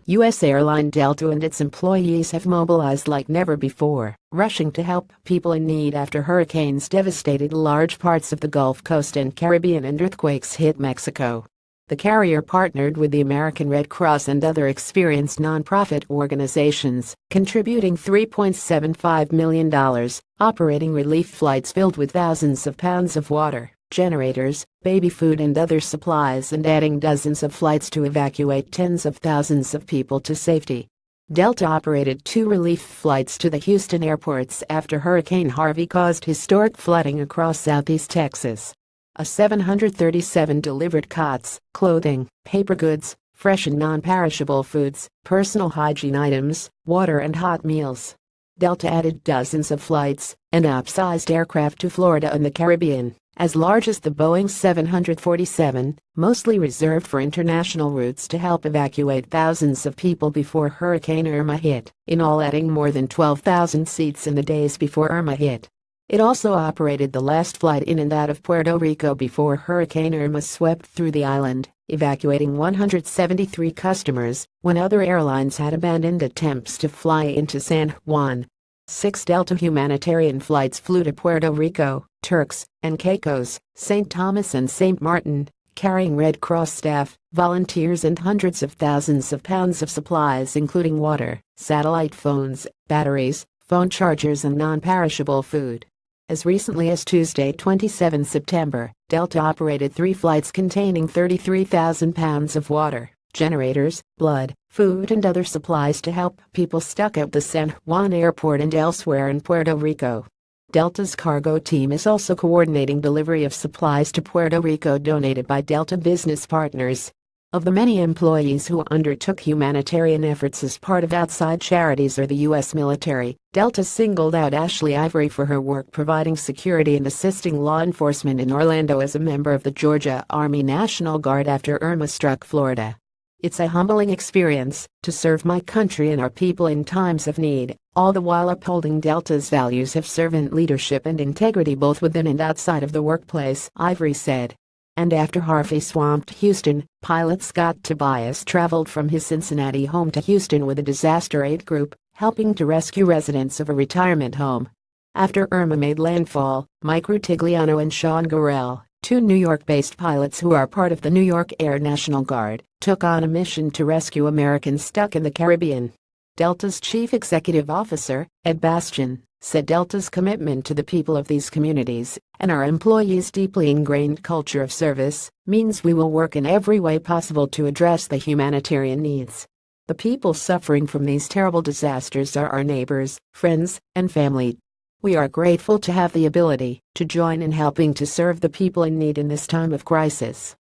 U.S. airline Delta and its employees have mobilized like never before, rushing to help people in need after hurricanes devastated large parts of the Gulf Coast and Caribbean and earthquakes hit Mexico. The carrier partnered with the American Red Cross and other experienced nonprofit organizations, contributing $3.75 million, operating relief flights filled with thousands of pounds of water, generators, baby food and other supplies, and adding dozens of flights to evacuate tens of thousands of people to safety. Delta operated 2 relief flights to the Houston airports after Hurricane Harvey caused historic flooding across southeast Texas. A 737 delivered cots, clothing, paper goods, fresh and non-perishable foods, personal hygiene items, water and hot meals. Delta added dozens of flights, an upsized aircraft to Florida and the Caribbean, as large as the Boeing 747, mostly reserved for international routes, to help evacuate thousands of people before Hurricane Irma hit, in all adding more than 12,000 seats in the days before Irma hit. It also operated the last flight in and out of Puerto Rico before Hurricane Irma swept through the island, evacuating 173 customers, when other airlines had abandoned attempts to fly into San Juan. 6 Delta humanitarian flights flew to Puerto Rico, Turks and Caicos, St. Thomas and St. Martin, carrying Red Cross staff, volunteers and hundreds of thousands of pounds of supplies including water, satellite phones, batteries, phone chargers and non-perishable food. As recently as Tuesday, 27 September, Delta operated 3 flights containing 33,000 pounds of water, generators, blood, food and other supplies to help people stuck at the San Juan airport and elsewhere in Puerto Rico. Delta's cargo team is also coordinating delivery of supplies to Puerto Rico donated by Delta business partners. Of the many employees who undertook humanitarian efforts as part of outside charities or the U.S. military, Delta singled out Ashley Ivory for her work providing security and assisting law enforcement in Orlando as a member of the Georgia Army National Guard after Irma struck Florida. It's a humbling experience to serve my country and our people in times of need, all the while upholding Delta's values of servant leadership and integrity both within and outside of the workplace, Ivory said. And after Harvey swamped Houston, pilot Scott Tobias traveled from his Cincinnati home to Houston with a disaster aid group, helping to rescue residents of a retirement home. After Irma made landfall, Mike Rutigliano and Sean Gorell, 2 New York-based pilots who are part of the New York Air National Guard, took on a mission to rescue Americans stuck in the Caribbean. Delta's chief executive officer, Ed Bastian, said Delta's commitment to the people of these communities and our employees' deeply ingrained culture of service means we will work in every way possible to address the humanitarian needs. The people suffering from these terrible disasters are our neighbors, friends, and family. We are grateful to have the ability to join in helping to serve the people in need in this time of crisis.